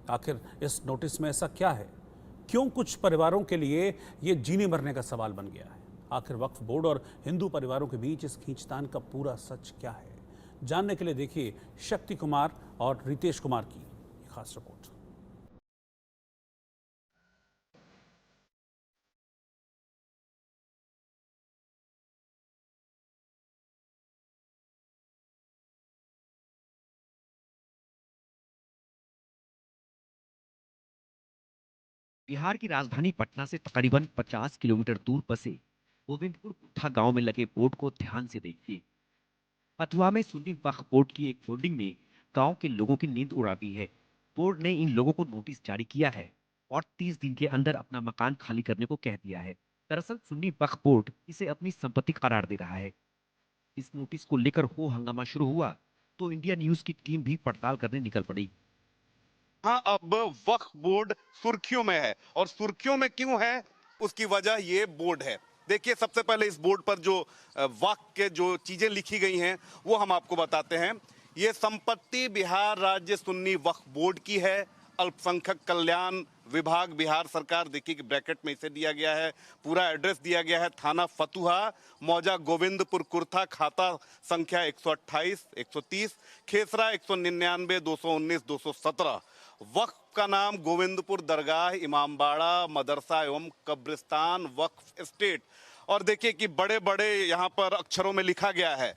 आखिर इस नोटिस में ऐसा क्या है? क्यों कुछ परिवारों के लिए ये जीने मरने का सवाल बन गया है? आखिर वक्फ बोर्ड और हिंदू परिवारों के बीच इस खींचतान का पूरा सच क्या है? जानने के लिए देखिए शक्ति कुमार और रितेश कुमार की खास रिपोर्ट। बिहार की राजधानी पटना से तकरीबन 50 किलोमीटर दूर बसे गोविंदपुर कुत्था गांव में लगे बोर्ड को ध्यान से देखिए। फतवा में सुन्नी वक्फ बोर्ड की एक होर्डिंग ने गांव के लोगों की नींद उड़ा दी है। बोर्ड ने इन लोगों को नोटिस जारी किया है और 30 दिन के अंदर अपना मकान खाली करने को कह दिया है। दरअसल सुन्नी वक्फ बोर्ड इसे अपनी संपत्ति करार दे रहा है। इस नोटिस को लेकर हो हंगामा शुरू हुआ तो इंडिया न्यूज की टीम भी पड़ताल करने निकल पड़ी। हाँ, अब वक्फ बोर्ड सुर्खियों में है और सुर्खियों में क्यों है उसकी वजह ये बोर्ड है। देखिए, सबसे पहले इस बोर्ड पर जो वक्फ के जो चीजें लिखी गई हैं वो हम आपको बताते हैं। ये संपत्ति बिहार राज्य सुन्नी वक्फ बोर्ड की है। अल्पसंख्यक कल्याण विभाग बिहार सरकार, देखिए कि ब्रैकेट में इसे दिया गया है। पूरा एड्रेस दिया गया है थाना फतुहा, मौजा गोविंदपुर कुर्था, खाता संख्या 128 130, खेसरा 199 219 217। वक्फ का नाम गोविंदपुर दरगाह इमामबाड़ा मदरसा एवं कब्रिस्तान वक्फ एस्टेट। और देखिए कि बड़े बड़े यहाँ पर अक्षरों में लिखा गया है,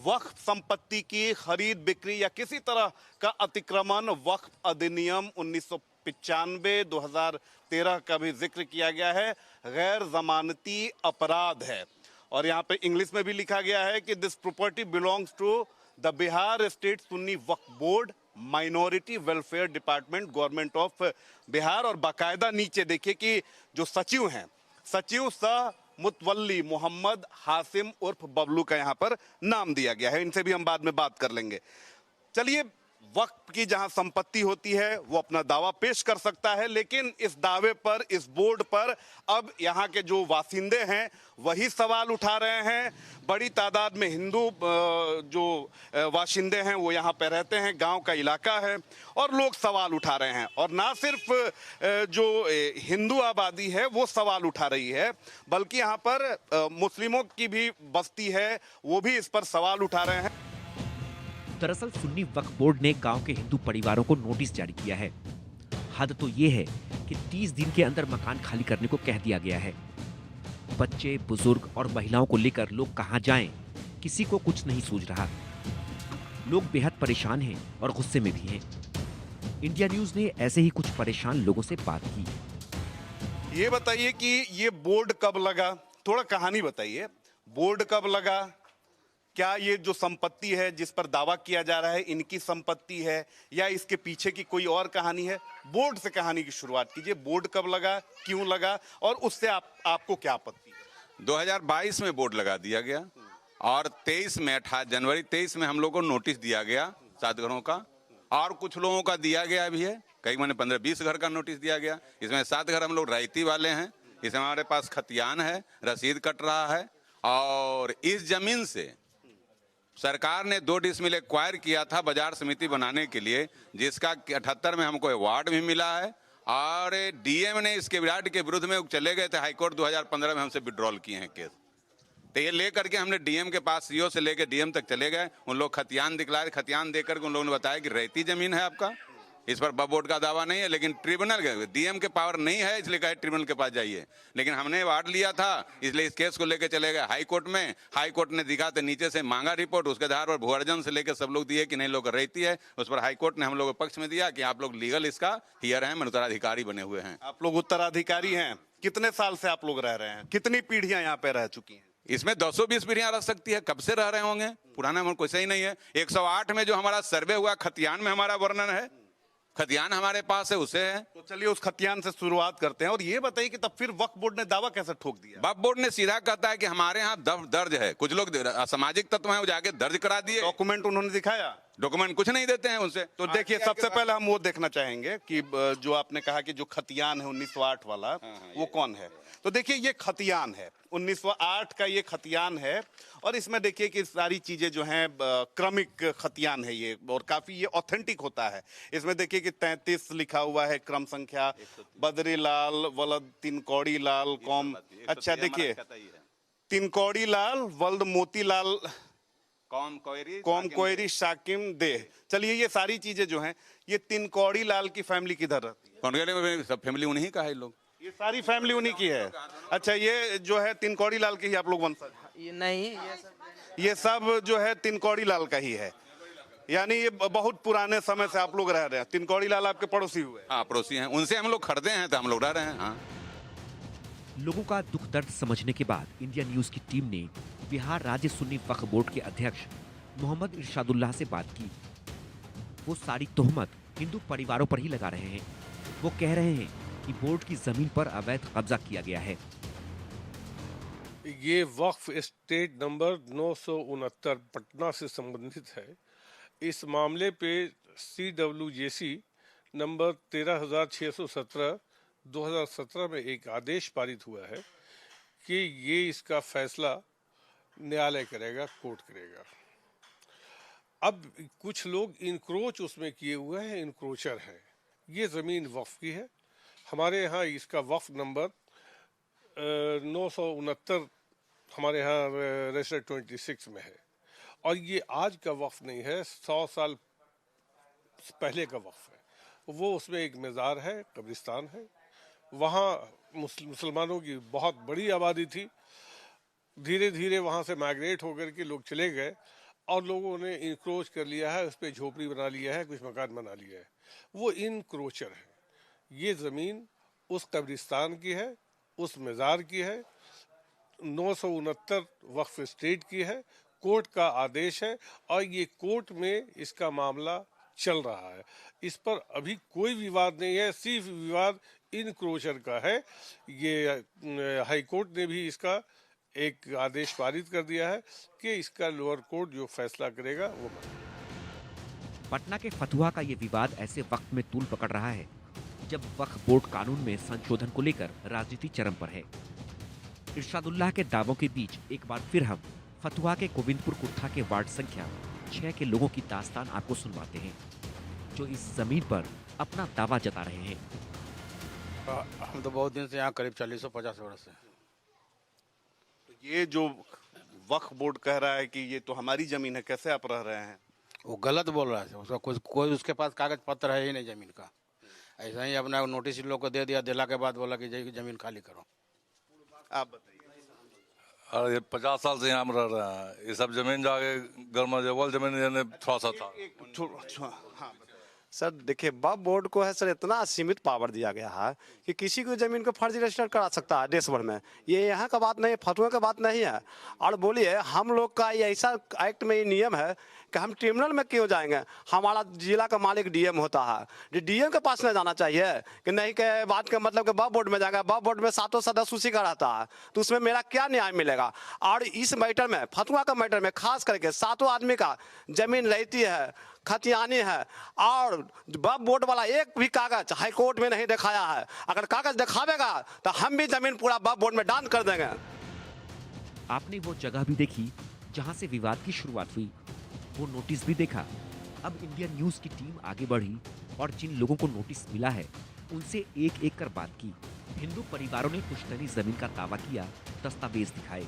वक्फ संपत्ति की खरीद बिक्री या किसी तरह का अतिक्रमण वक्फ अधिनियम 1995 2013 का भी जिक्र किया गया है, गैर जमानती अपराध है। और यहाँ पे इंग्लिश में भी लिखा गया है कि this property belongs to the Bihar state Sunni Waqf board, minority welfare department, government of Bihar. और बाकायदा नीचे देखिए कि जो सचिव हैं, सचिव सह मुतवल्ली मोहम्मद हासिम उर्फ बबलू का यहाँ पर नाम दिया गया है। इनसे भी हम बाद में बात कर लेंगे। चलिए, वक्फ की जहां संपत्ति होती है वो अपना दावा पेश कर सकता है, लेकिन इस दावे पर, इस बोर्ड पर अब यहाँ के जो वासिंदे हैं वही सवाल उठा रहे हैं। बड़ी तादाद में हिंदू जो वासिंदे हैं वो यहाँ पे रहते हैं, गांव का इलाका है और लोग सवाल उठा रहे हैं। और ना सिर्फ जो हिंदू आबादी है वो सवाल उठा रही है, बल्कि यहाँ पर मुस्लिमों की भी बस्ती है, वो भी इस पर सवाल उठा रहे हैं। दरअसल सुन्नी वक्फ बोर्ड ने गांव के हिंदू परिवारों को नोटिस जारी किया है। हद तो ये है कि 30 दिन के अंदर मकान खाली करने को कह दिया गया है। बच्चे, बुजुर्ग और महिलाओं को लेकर लोग कहां जाएं, किसी को कुछ नहीं सूझ रहा। लोग बेहद परेशान हैं और गुस्से में भी हैं। इंडिया न्यूज ने ऐसे ही कुछ परेशान लोगों से बात की। ये बताइए कि ये बोर्ड कब लगा, थोड़ा कहानी बताइए। बोर्ड कब लगा? क्या ये जो संपत्ति है जिस पर दावा किया जा रहा है इनकी संपत्ति है या इसके पीछे की कोई और कहानी है? बोर्ड से कहानी की शुरुआत कीजिए। बोर्ड कब लगा, क्यों लगा और उससे आपको क्या आपत्ति है? 2022 में बोर्ड लगा दिया गया और 23 में 18 जनवरी 23 में हम लोग को नोटिस दिया गया 7 घरों का, और कुछ लोगों का दिया गया भी है। कई मैंने 15-20 घर का नोटिस दिया गया। इसमें 7 घर हम लोग रायती वाले हैं। इसमें हमारे पास खतियान है, रसीद कट रहा है। और इस जमीन से सरकार ने 2 डिसमिल एक्वायर किया था बाजार समिति बनाने के लिए, जिसका 78 में हमको अवार्ड भी मिला है। और डीएम ने इसके विराट के विरुद्ध में चले गए थे हाईकोर्ट, 2015 में हमसे विड्रॉल किए हैं केस। तो ये लेकर के हमने डीएम के पास, सीओ से लेकर डीएम तक चले गए। उन लोग खतियान दिखलाए, खतियान देकर के उन लोगों ने बताया कि रहती जमीन है आपका, इस पर वक्फ बोर्ड का दावा नहीं है। लेकिन ट्रिब्यूनल के, डीएम के पावर नहीं है, इसलिए कहे ट्रिब्यूनल के पास जाइए। लेकिन हमने वार्ड लिया था, इसलिए इस केस को लेकर चले गए हाई कोर्ट में। हाई कोर्ट ने दिखा तो नीचे से मांगा रिपोर्ट, उसके आधार पर भूअर्जन से लेकर सब लोग दिए कि नहीं लोग रहती है। उस पर हाई कोर्ट ने हम लोगों के पक्ष में दिया कि आप लोग लीगल इसका हियर हैं, उत्तराधिकारी बने हुए हैं। आप लोग उत्तराधिकारी हैं। कितने साल से आप लोग रह रहे हैं? कितनी पीढ़ियां यहाँ पे रह चुकी हैं? इसमें 220 पीढ़ियां रह सकती है। कब से रह रहे होंगे, पुराना मन कोई सही नहीं है। 108 में जो हमारा सर्वे हुआ, खतियान में हमारा वर्णन है, खतियान हमारे पास है, उसे है। तो चलिए उस खतियान से शुरुआत करते हैं। और ये बताइए कि तब फिर वक्फ बोर्ड ने दावा कैसे ठोक दिया? वक्फ बोर्ड ने सीधा कहता है कि हमारे यहाँ दर्ज है। कुछ लोग असामाजिक तत्व हैं, वो जाके दर्ज करा दिए। डॉक्यूमेंट उन्होंने दिखाया? डॉक्यूमेंट कुछ नहीं देते हैं उनसे। तो देखिए, सबसे पहले हम वो देखना चाहेंगे कि जो आपने कहा कि जो खतियान है 1908 वाला, वो कौन है। तो देखिए, ये खतियान है, 1908 का ये खतियान है। और इसमें देखिए कि सारी चीजें जो हैं क्रमिक खतियान है ये, और काफी ये ऑथेंटिक होता है। इसमें देखिए कि 33 लिखा हुआ है क्रम संख्या, बद्रीलाल वलद तिनकौड़ी लाल कौम। अच्छा देखिए, तिनकौड़ी लाल वल्द मोतीलाल कौम कोयरी शाकिम दे। चलिए, ये सारी चीजें जो हैं, ये तिनकौड़ी लाल की फैमिली किधर रहती है? कौनगेले में सब फैमिली उन्हीं का है लोग। ये सारी फैमिली उन्हीं की है। अच्छा, ये जो है तिनकौड़ी लाल की ही आप लोग वंशज हैं? ये नहीं, ये सब जो है तिनकौड़ी लाल का ही है, यानी ये बहुत पुराने समय से आप लोग रह रहे हैं। तिनकौड़ी लाल आपके पड़ोसी हुए? हाँ, पड़ोसी हैं, उनसे हम लोग खरीदे हैं तो हम लोग रह रहे हैं। हाँ, लोगों का दुख दर्द समझने के बाद इंडिया न्यूज की टीम ने बिहार राज्य सुन्नी वक्फ बोर्ड के अध्यक्ष मोहम्मद इरशादुल्लाह से बात की। वो सारी तोहमत हिंदू परिवारों पर ही लगा रहे हैं। वो कह रहे हैं कि बोर्ड की जमीन पर अवैध कब्जा किया गया है। ये वक्फ स्टेट नंबर 969 पटना से संबंधित है। इस मामले पे CWJC नंबर 13,617 2017 में एक आदेश पारित हुआ है कि ये इसका फैसला न्यायालय करेगा, कोर्ट करेगा। अब कुछ लोग इनक्रोच उसमें किए हुए हैं, इनक्रोचर हैं। ये ज़मीन वक्फ की है। हमारे यहाँ इसका वक्फ नंबर 969 हमारे यहाँ रजिस्टर 26 में है। और ये आज का वक्फ नहीं है, 100 साल पहले का वक्फ है। वो उसमें एक मज़ार है, कब्रिस्तान है। वहाँ मुसलमानों की बहुत बड़ी आबादी थी। धीरे धीरे वहाँ से माइग्रेट होकर के लोग चले गए और लोगों ने इनक्रोच कर लिया है, उस पर झोपड़ी बना लिया है, कुछ मकान बना लिया है। वो इनक्रोचर है। ये ज़मीन उस कब्रिस्तान की है, उस मज़ार की है, 969 वक्फ स्टेट की है। कोर्ट का आदेश है और ये कोर्ट में इसका मामला चल रहा है। इस पर अभी कोई विवाद नहीं है, सिर्फ विवाद इनक्रोचर का है। ये हाई कोर्ट ने भी इसका एक आदेश पारित कर दिया है कि इसका लोअर कोर्ट जो फैसला करेगा वो मानेगा। पटना के फतुहा का ये विवाद ऐसे वक्त में तूल पकड़ रहा है जब वक्फ बोर्ड कानून में संशोधन को लेकर राजनीति चरम पर है। इरशादुल्लाह के दावों के बीच एक बार फिर हम फतुहा के गोविंदपुर कुट्ठा के वार्ड संख्या 6 के लोगों की दास्तान आपको सुनवाते हैं, जो इस जमीन पर अपना दावा जता रहे हैं। हम तो बहुत दिन से यहाँ करीब 40-50 वर्ष से। ये जो वक्फ बोर्ड कह रहा है कि ये तो हमारी जमीन है, कैसे आप रह रहे हैं? वो गलत बोल रहा है। उसका कोई उसके पास कागज पत्र है ही नहीं जमीन का। ऐसा ही अपना नोटिस इन लोग को दे दिया, दिला के बाद बोला कि जमीन खाली करो। आप बताइए। और ये 50 साल से यहाँ हम रह रहे हैं। ये सब जमीन जाके गवर्नमेंट जमीन थोड़ा सा था। हाँ, सर देखिए, वक्फ बोर्ड को है सर इतना सीमित पावर दिया गया है कि किसी को जमीन को फर्जी रजिस्टर करा सकता है देश भर में। ये यहाँ का बात नहीं है, फतुआ का बात नहीं है। और बोलिए, हम लोग का ये ऐसा एक्ट में ये नियम है कि हम ट्रिब्यूनल में क्यों जाएंगे? हमारा जिला का मालिक डीएम होता है, डीएम के पास नहीं जाना चाहिए कि नहीं के बात का मतलब कि वक्फ बोर्ड में जाएगा। वक्फ बोर्ड में 7 सदस्य उसी का रहता है, तो उसमें मेरा क्या न्याय मिलेगा? और इस मैटर में, फतुआ का मैटर में खास करके 7 आदमी का जमीन रहती है, खतियानी है। और वक्फ बोर्ड वाला एक भी कागज हाई कोर्ट में नहीं दिखाया है। अगर कागज दिखावेगा तो हम भी जमीन पूरा वक्फ बोर्ड में दान कर देंगे। आपने वो जगह भी देखी जहां से विवाद की शुरुआत हुई, वो नोटिस भी देखा। अब इंडिया न्यूज की टीम आगे बढ़ी और जिन लोगों को नोटिस मिला है उनसे एक एक कर बात की। हिंदू परिवारों ने पुश्तैनी जमीन का दावा किया, दस्तावेज दिखाए।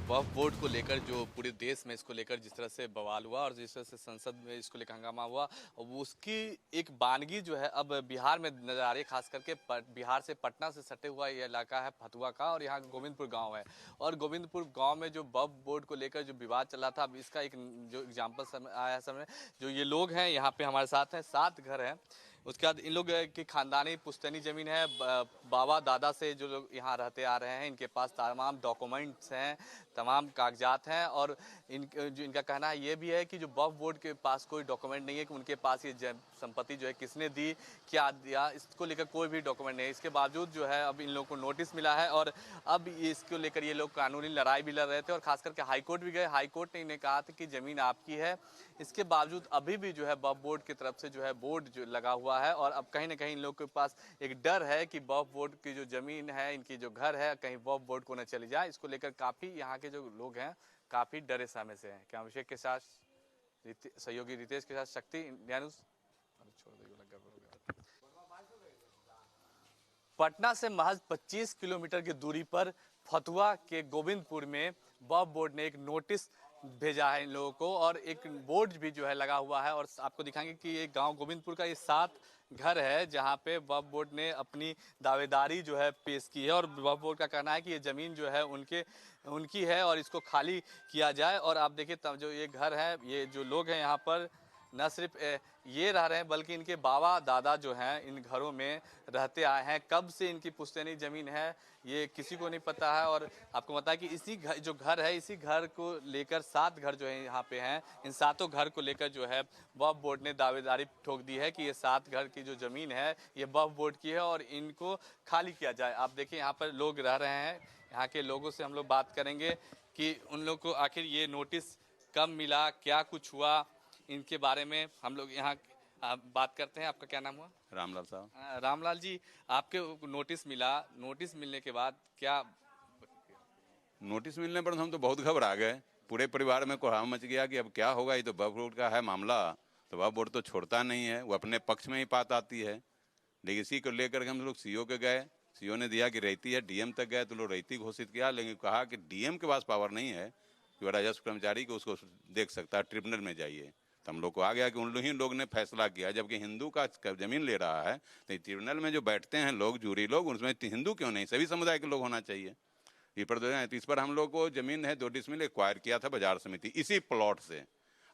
वक्फ बोर्ड को लेकर जो पूरे देश में इसको लेकर जिस तरह से बवाल हुआ और जिस तरह से संसद में इसको लेकर हंगामा हुआ, उसकी एक वानगी जो है अब बिहार में नजर आ रही है। खास करके बिहार से पटना से सटे हुआ ये इलाका है फतुहा का, और यहाँ गोविंदपुर गांव है। और गोविंदपुर गांव में जो वक्फ बोर्ड को लेकर जो विवाद चला था, अब इसका एक जो एग्जाम्पल आया सामने। जो ये लोग हैं यहाँ पे हमारे साथ हैं, 7 घर हैं। उसके बाद इन लोग की खानदानी पुश्तैनी ज़मीन है, बाबा दादा से जो लोग यहाँ रहते आ रहे हैं, इनके पास तमाम डॉक्यूमेंट्स हैं, तमाम कागजात हैं और इनका कहना है ये भी है कि जो वक्फ बोर्ड के पास कोई डॉक्यूमेंट नहीं है कि उनके पास ये संपत्ति जो है किसने दी, क्या दिया, इसको लेकर कोई भी डॉक्यूमेंट नहीं है। इसके बावजूद जो है अब इन लोगों को नोटिस मिला है और अब इसको लेकर ये लोग कानूनी लड़ाई भी लड़ रहे थे और खास करके हाईकोर्ट भी गए। हाईकोर्ट ने इन्हें कहा था कि ज़मीन आपकी है। इसके बावजूद अभी भी जो है वक्फ बोर्ड की तरफ से जो है बोर्ड जो लगा हुआ है और अब कहीं ना कहीं इन लोगों के पास एक डर है कि वक्फ बोर्ड की जो ज़मीन है, इनकी जो घर है, कहीं वक्फ बोर्ड को न चली जाए। इसको लेकर काफ़ी यहाँ के जो लोग हैं काफ़ी डरे सहमे से हैं। क्या अभिषेक के साथ सहयोगी रितेश के साथ शक्ति, इंडिया न्यूज़। पटना से महज 25 किलोमीटर की दूरी पर फतुहा के गोविंदपुर में वक्फ बोर्ड ने एक नोटिस भेजा है इन लोगों को और एक बोर्ड भी जो है लगा हुआ है और आपको दिखाएंगे कि ये गांव गोविंदपुर का ये 7 घर है जहां पे वक्फ बोर्ड ने अपनी दावेदारी जो है पेश की है और वक्फ बोर्ड का कहना है कि ये ज़मीन जो है उनकी है और इसको खाली किया जाए। और आप देखिए तब जो ये घर है, ये जो लोग हैं यहाँ पर न सिर्फ ये रह रहे हैं बल्कि इनके बाबा दादा जो हैं इन घरों में रहते आए हैं। कब से इनकी पुश्तैनी ज़मीन है ये किसी को नहीं पता है और आपको पता है कि इसी घर जो घर है, इसी घर को लेकर 7 घर जो है यहाँ पे हैं। इन 7 घर को लेकर जो है वक्फ बोर्ड ने दावेदारी ठोक दी है कि ये 7 घर की जो ज़मीन है ये वक्फ बोर्ड की है और इनको खाली किया जाए। आप देखिए यहाँ पर लोग रह रहे हैं, यहाँ के लोगों से हम लोग बात करेंगे कि उन लोग को आखिर ये नोटिस कब मिला, क्या कुछ हुआ, इनके बारे में हम लोग यहाँ बात करते हैं। आपका क्या नाम हुआ? रामलाल साहब। रामलाल जी, आपके नोटिस मिला, नोटिस मिलने के बाद क्या? नोटिस मिलने पर हम तो बहुत घबरा गए, पूरे परिवार में कोहराम मच गया कि अब क्या होगा। ये तो वक्फ बोर्ड का है मामला, तो वक्फ बोर्ड तो छोड़ता नहीं है, वो अपने पक्ष में ही बात आती है। लेकिन इसी को लेकर के हम लोग सीओ के गए, सीओ ने दिया कि रहती है, डीएम तक गए तो लोग रहती घोषित किया, लेकिन कहा कि डीएम के पास पावर नहीं है कि वह राजस्व कर्मचारी को उसको देख सकता है, ट्रिब्यूनल में जाइए। तो हम लोग को आ गया कि उन ही लोग ने फैसला किया, जबकि हिंदू का जमीन ले रहा है तो ट्रिब्यूनल में जो बैठते हैं लोग, जूरी लोग, उसमें हिंदू क्यों नहीं, सभी समुदाय के लोग होना चाहिए। तो इस पर हम लोग को जमीन है 2 डिसमिल एक्वायर किया था बाजार समिति इसी प्लॉट से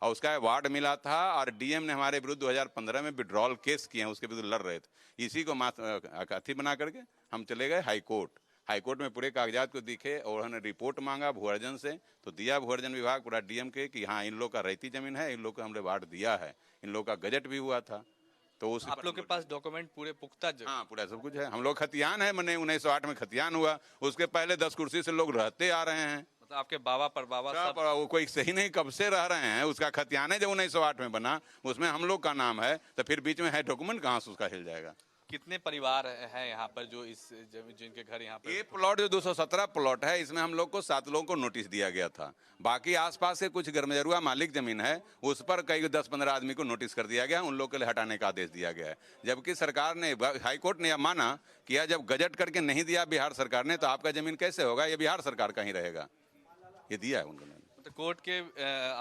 और उसका अवार्ड मिला था और डीएम ने हमारे विरुद्ध 2015 में विड्रॉल केस किए हैं, उसके विरुद्ध लड़ रहे थे। इसी को अथी बना करके हम चले गए हाईकोर्ट। हाईकोर्ट में पूरे कागजात को दिखे और उन्होंने रिपोर्ट मांगा भूअर्जन से, तो दिया भूअर्जन विभाग पूरा डीएम के कि हाँ इन लोग का रहती जमीन है, इन लोग को हमने अवार्ड दिया है, इन लोग का गजट भी हुआ था। तो उस आप लोग के पास डॉक्यूमेंट पूरे पुख्ता? हाँ, पूरा सब कुछ है। हम लोग खतियान है, मैंने 1908 में खतियान हुआ, उसके पहले 10 कुर्सी से लोग रहते आ रहे हैं। मतलब आपके बाबा पर बाबा सब वो कोई सही नहीं कब से रह रहे हैं, उसका खतियान है जो 1908 में बना, उसमें हम लोग का नाम है, तो फिर बीच में है डॉक्यूमेंट कहाँ से उसका हिल जाएगा। कितने परिवार हैं यहाँ पर जो इस जिनके घर यहाँ पर? ये प्लॉट जो 217 प्लॉट है, इसमें हम लोग को 7 लोगों को नोटिस दिया गया था। बाकी आसपास के कुछ गरमजरुआ मालिक जमीन है, उस पर कई 10-15 आदमी को नोटिस कर दिया गया, उन लोग के लिए हटाने का आदेश दिया गया है। जबकि सरकार ने, हाईकोर्ट ने यह माना कि जब गजट करके नहीं दिया बिहार सरकार ने, तो आपका जमीन कैसे होगा, ये बिहार सरकार का ही रहेगा। ये दिया है उन्होंने। तो कोर्ट के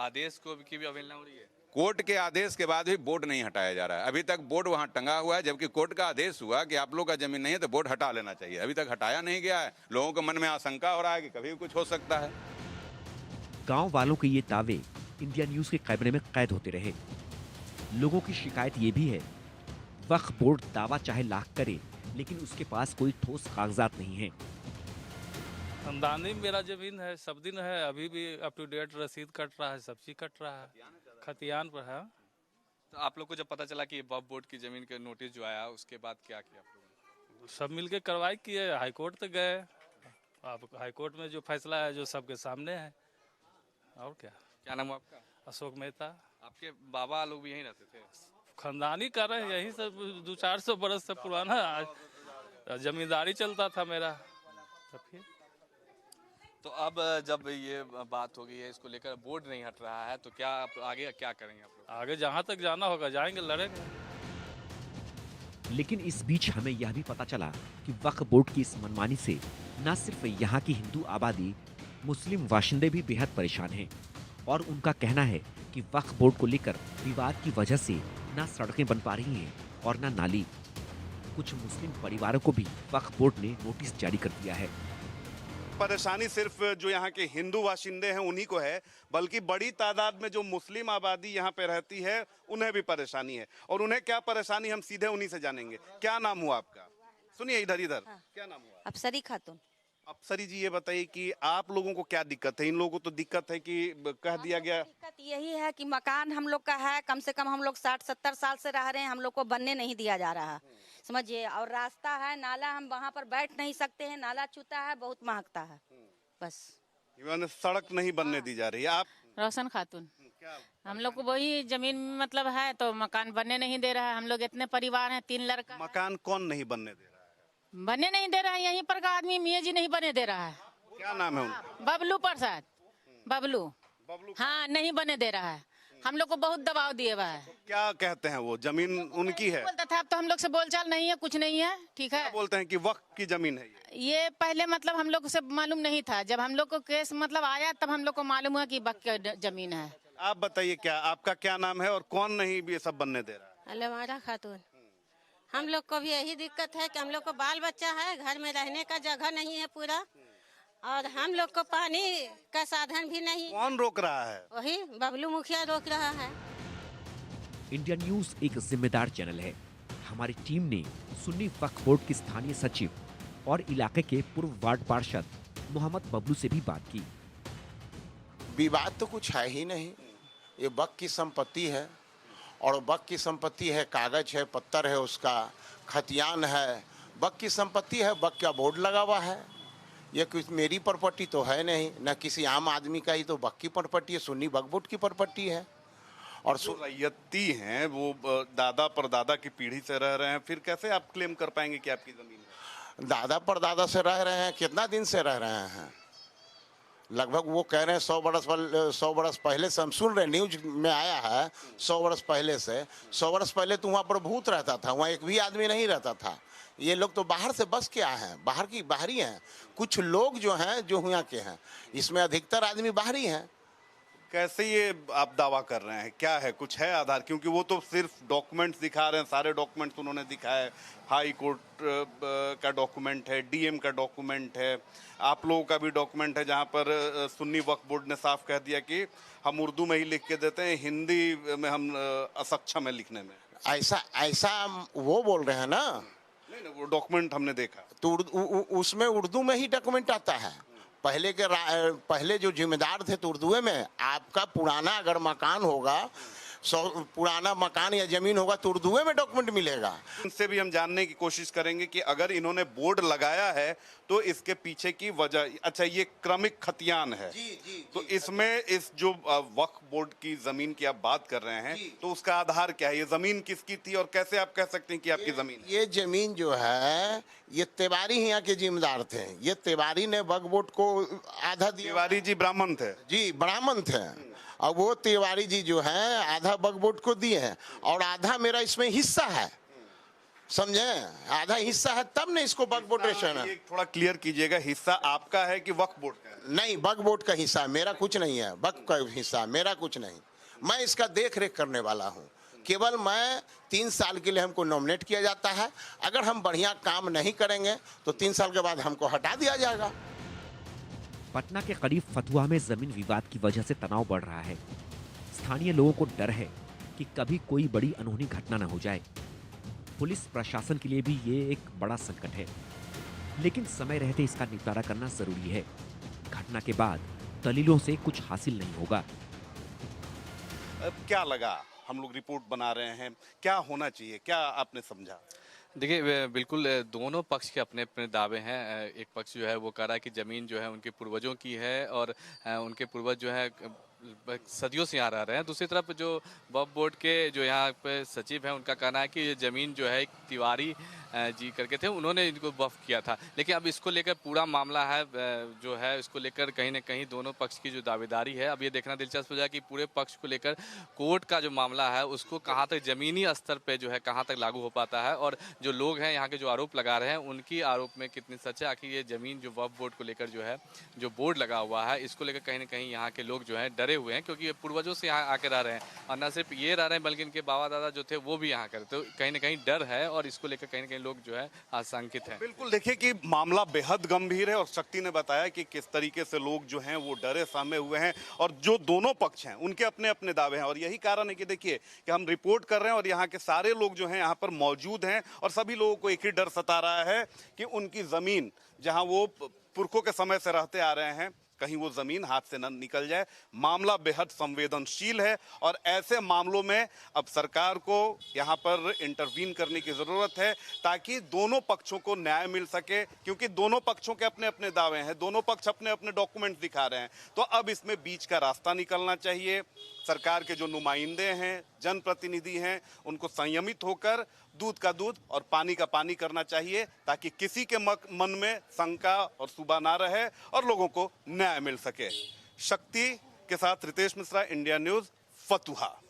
आदेश को की भी अवहेलना हो रही है? कोर्ट के आदेश के बाद भी बोर्ड नहीं हटाया जा रहा है। अभी तक बोर्ड वहां टंगा हुआ है, जबकि कोर्ट का आदेश हुआ कि आप लोग का जमीन नहीं है तो बोर्ड हटा लेना चाहिए। अभी तक हटाया नहीं गया है। लोगों के मन में आशंका हो रहा है कि कभी भी कुछ हो सकता है। गांव वालों के ये दावे इंडिया न्यूज के कैमरे में कैद होते रहे। लोगों की शिकायत ये भी है, वक्फ बोर्ड दावा चाहे लाख करे, लेकिन उसके पास कोई ठोस कागजात नहीं है। खानदानी मेरा जमीन है, सब दिन है, अभी भी अप टू डेट रसीद कट रहा है, सब चीज कट रहा है, खतियान पर है। तो आप लोग को जब पता चला कि वक्फ बोर्ड की जमीन के नोटिस जो आया, उसके बाद क्या किया आप लोगों ने? सब मिलके कार्रवाई किए, हाईकोर्ट तक गए। अब हाईकोर्ट में जो फैसला है जो सबके सामने है। और क्या नाम है आपका? अशोक मेहता। आपके बाबा लोग भी यहीं रहते थे? खानदानी कर रहे हैं, यही सब 200-400 बरस से पुराना जमींदारी चलता था मेरा। तो अब जब ये बात हो गई है, इसको लेकर बोर्ड नहीं हट रहा है, तो क्या आप आगे क्या करेंगे आप लोग? आगे जहां तक जाना होगा जाएंगे, लड़ेंगे। लेकिन इस बीच हमें यह भी पता चला कि वक्फ बोर्ड की इस मनमानी से न सिर्फ यहाँ की हिंदू आबादी, मुस्लिम बाशिंदे भी बेहद परेशान हैं और उनका कहना है कि वक्फ बोर्ड को लेकर विवाद की वजह से न सड़कें बन पा रही हैं और न नाली। कुछ मुस्लिम परिवारों को भी वक्फ बोर्ड ने नोटिस जारी कर दिया है। परेशानी सिर्फ जो यहाँ के हिंदू बाशिंदे हैं उन्हीं को है, बल्कि बड़ी तादाद में जो मुस्लिम आबादी यहाँ पे रहती है उन्हें भी परेशानी है। और उन्हें क्या परेशानी, हम सीधे उन्हीं से जानेंगे। क्या नाम हुआ आपका? सुनिए इधर। हाँ। क्या नाम हुआ? अफसरी खातून। अफसरी जी ये बताइए कि आप लोगों को क्या दिक्कत है? इन लोगों को तो दिक्कत है कि कह दिया गया। दिक्कत यही है कि मकान हम लोग का है, कम से कम हम लोग 60-70 साल से रह रहे हैं, हम लोग को बनने नहीं दिया जा रहा, समझिए। और रास्ता है, नाला, हम वहाँ पर बैठ नहीं सकते हैं, नाला चूता है, बहुत महकता है, बस। यानी सड़क नहीं बनने दी जा रही है। आप रोशन खातून। हम लोग को वही जमीन मतलब है तो मकान बनने नहीं दे रहा है। हम लोग इतने परिवार हैं, 3 लड़का। मकान कौन नहीं बनने दे रहा है? बनने नहीं दे रहा है, यहीं पर का आदमी मियाँ जी नहीं बने दे रहा है। क्या नाम है उनका? बबलू प्रसाद। बबलू। हाँ, नहीं बने दे रहा है। हम लोग को बहुत दबाव दिए हुआ है। क्या कहते हैं वो? जमीन उनकी है? बोलता था, अब तो हम लोग से बोलचाल नहीं है, कुछ नहीं है, ठीक है। बोलते हैं कि वक्त की जमीन है ये पहले मतलब हम लोग से मालूम नहीं था। जब हम लोग को केस मतलब आया तब हम लोग को मालूम हुआ कि वक्त की जमीन है। आप बताइए, क्या आपका क्या नाम है और कौन नहीं ये सब बनने दे रहा है? अलमारा खातून। हम लोग को भी यही दिक्कत है कि हम लोग को बाल बच्चा है, घर में रहने का जगह नहीं है पूरा, और हम लोग को पानी का साधन भी नहीं। कौन रोक रहा है? वही बबलू मुखिया रोक रहा है। इंडिया न्यूज एक जिम्मेदार चैनल है। हमारी टीम ने सुन्नी वक्फ बोर्ड के स्थानीय सचिव और इलाके के पूर्व वार्ड पार्षद मोहम्मद बबलू से भी बात की। विवाद तो कुछ है ही नहीं, ये वक्फ की संपत्ति है, और वक्फ की संपत्ति है, कागज है, पत्थर है, उसका खतियान है, वक्फ की संपत्ति है, वक्फ का बोर्ड लगा हुआ है। ये कुछ मेरी प्रॉपर्टी तो है नहीं, न किसी आम आदमी का, ही तो वक्फ की प्रॉपर्टी है, सुन्नी वक्फ बोर्ड की प्रॉपर्टी है। और रैयती हैं, वो दादा परदादा की पीढ़ी से रह रहे हैं, फिर कैसे आप क्लेम कर पाएंगे कि आपकी जमीन है? दादा परदादा से रह रहे हैं, कितना दिन से रह रहे हैं? लगभग वो कह रहे हैं 100 बरस पहले से। हम सुन रहे हैं, न्यूज में आया है 100 बरस पहले से। 100 बरस पहले तो वहाँ पर भूत रहता था, वहाँ एक भी आदमी नहीं रहता था। ये लोग तो बाहर से बस के आए हैं, बाहरी हैं। कुछ लोग जो हैं जो यहाँ के हैं, इसमें अधिकतर आदमी बाहरी हैं। कैसे ये आप दावा कर रहे हैं? क्या है, कुछ है आधार? क्योंकि वो तो सिर्फ डॉक्यूमेंट्स दिखा रहे हैं, सारे डॉक्यूमेंट्स उन्होंने दिखाए। हाई कोर्ट का डॉक्यूमेंट है, डीएम का डॉक्यूमेंट है, आप लोगों का भी डॉक्यूमेंट है, जहां पर सुन्नी वक्फ बोर्ड ने साफ कह दिया कि हम उर्दू में ही लिख के देते हैं, हिंदी में हम असक्षम है लिखने में। ऐसा वो बोल रहे हैं ना? नहीं, वो डॉक्यूमेंट हमने देखा तो उसमें उर्दू में ही डॉक्यूमेंट आता है। पहले जो जिम्मेदार थे तो उर्दू में। आपका पुराना अगर मकान होगा, पुराना मकान या जमीन होगा तो उर्दू में डॉक्यूमेंट मिलेगा। इनसे भी हम जानने की कोशिश करेंगे कि अगर इन्होंने बोर्ड लगाया है तो इसके पीछे की वजह। अच्छा, ये क्रमिक खतियान है। तो इसमें इस जो वक्फ बोर्ड की जमीन की आप बात कर रहे हैं, तो उसका आधार क्या है? ये जमीन किसकी थी और कैसे आप कह सकते हैं कि आपकी जमीन? ये जमीन जो है, ये तिवारी यहाँ के जिम्मेदार थे। ये तिवारी ने वक्फ बोर्ड को आधा दिया। तिवारी जी ब्राह्मण थे? जी, ब्राह्मण थे। और वो तिवारी जी जो हैं आधा वक्फ बोर्ड को दिए हैं, और आधा मेरा इसमें हिस्सा है, समझे? आधा हिस्सा है, तब ने इसको वक्फ बोर्ड है। थोड़ा क्लियर कीजिएगा, हिस्सा आपका है कि वक्फ बोर्ड का है? नहीं, वक्फ बोर्ड का हिस्सा है, मेरा कुछ नहीं है। वक्फ का हिस्सा मेरा कुछ नहीं, मैं इसका देख रेख करने वाला हूँ। केवल मैं 3 साल के लिए हमको नॉमिनेट किया जाता है। अगर हम बढ़िया काम नहीं करेंगे तो 3 साल के बाद हमको हटा दिया जाएगा। पटना के करीब फतुहा में जमीन विवाद की वजह से तनाव बढ़ रहा है। स्थानीय लोगों को डर है कि कभी कोई बड़ी अनहोनी घटना न हो जाए। पुलिस प्रशासन के लिए भी ये एक बड़ा संकट है, लेकिन समय रहते इसका निपटारा करना जरूरी है। घटना के बाद दलीलों से कुछ हासिल नहीं होगा। क्या लगा? हम लोग रिपोर्ट बना रहे हैं, क्या होना चाहिए, क्या आपने समझा? देखिए, बिल्कुल दोनों पक्ष के अपने अपने दावे हैं। एक पक्ष जो है वो कह रहा है कि ज़मीन जो है उनके पूर्वजों की है और उनके पूर्वज जो है सदियों से यहाँ रह रहे हैं। दूसरी तरफ जो वक्फ बोर्ड के जो यहाँ पे सचिव हैं, उनका कहना है कि ये ज़मीन जो है एक तिवारी जी करके थे, उन्होंने इनको वक्फ किया था। लेकिन अब इसको लेकर पूरा मामला है जो है, इसको लेकर कहीं ना कहीं दोनों पक्ष की जो दावेदारी है, अब ये देखना दिलचस्प हो जाए कि पूरे पक्ष को लेकर कोर्ट का जो मामला है उसको कहाँ तक ज़मीनी स्तर पर जो है कहाँ तक लागू हो पाता है, और जो लोग हैं यहाँ के जो आरोप लगा रहे हैं उनकी आरोप में कितनी सच है। आखिर ये ज़मीन जो वक्फ बोर्ड को लेकर जो है जो बोर्ड लगा हुआ है, इसको लेकर कहीं ना कहीं यहाँ के लोग जो है डरे हुए हैं, क्योंकि ये पूर्वजों से यहाँ आके रह रहे हैं, और न सिर्फ ये रह रहे हैं बल्कि इनके बाबा दादा जो थे वो भी यहाँ कर, तो कहीं ना कहीं डर है और इसको लेकर कहीं ना कहीं लोग जो है आशंकित हैं। बिल्कुल, देखिए कि मामला बेहद गंभीर है और शक्ति ने बताया कि किस तरीके से लोग जो हैं वो डरे सहमे हुए हैं, और जो दोनों पक्ष हैं उनके अपने अपने दावे हैं। और यही कारण है कि देखिए कि हम रिपोर्ट कर रहे हैं और यहाँ के सारे लोग जो हैं यहाँ पर मौजूद हैं, और सभी लोगों को एक ही डर सता रहा है कि उनकी ज़मीन जहाँ वो पुरखों के समय से रहते आ रहे हैं, कहीं वो जमीन हाथ से न निकल जाए। मामला बेहद संवेदनशील है और ऐसे मामलों में अब सरकार को यहाँ पर इंटरवीन करने की जरूरत है ताकि दोनों पक्षों को न्याय मिल सके, क्योंकि दोनों पक्षों के अपने अपने दावे हैं, दोनों पक्ष अपने अपने डॉक्यूमेंट दिखा रहे हैं। तो अब इसमें बीच का रास्ता निकलना चाहिए। सरकार के जो नुमाइंदे हैं, जनप्रतिनिधि हैं, उनको संयमित होकर दूध का दूध और पानी का पानी करना चाहिए ताकि किसी के मन में शंका और सुबह ना रहे और लोगों को न्याय मिल सके। शक्ति के साथ रितेश मिश्रा, इंडिया न्यूज, फतुहा।